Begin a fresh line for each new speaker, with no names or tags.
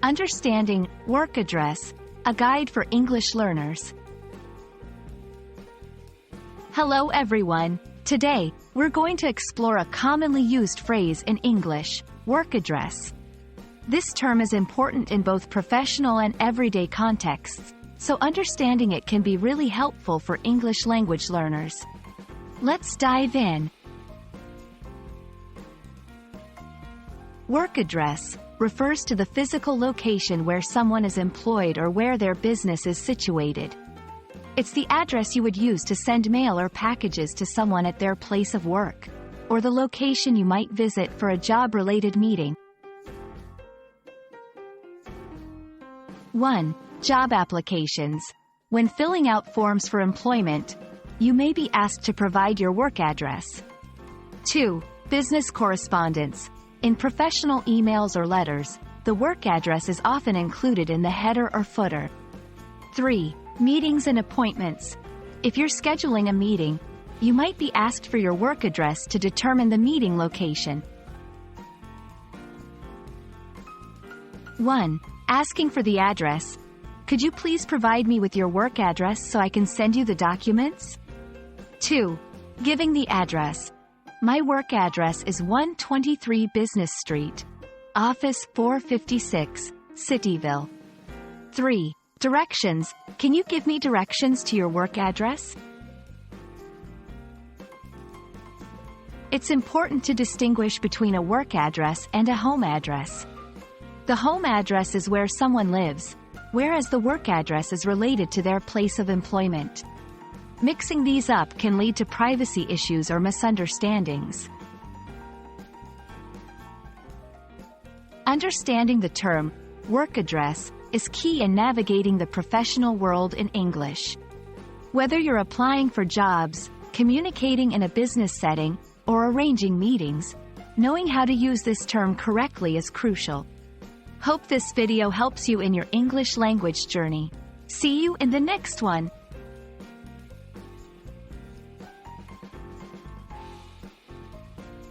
Understanding work address, a guide for English learners. Hello everyone. Today, we're going to explore a commonly used phrase in English, work address. This term is important in both professional and everyday contexts, so understanding it can be really helpful for English language learners. Let's dive in. Work address refers to the physical location where someone is employed or where their business is situated. It's the address you would use to send mail or packages to someone at their place of work, or the location you might visit for a job-related meeting. 1. Job applications. When filling out forms for employment, you may be asked to provide your work address. 2. Business correspondence. In professional emails or letters, the work address is often included in the header or footer. 3. Meetings and appointments. If you're scheduling a meeting, you might be asked for your work address to determine the meeting location. 1. Asking for the address. Could you please provide me with your work address so I can send you the documents? 2. Giving the address. My work address is 123 Business Street, Office 456, Cityville. 3. Directions. Can you give me directions to your work address? It's important to distinguish between a work address and a home address. The home address is where someone lives, whereas the work address is related to their place of employment. Mixing these up can lead to privacy issues or misunderstandings. Understanding the term, work address, is key in navigating the professional world in English. Whether you're applying for jobs, communicating in a business setting, or arranging meetings, knowing how to use this term correctly is crucial. Hope this video helps you in your English language journey. See you in the next one.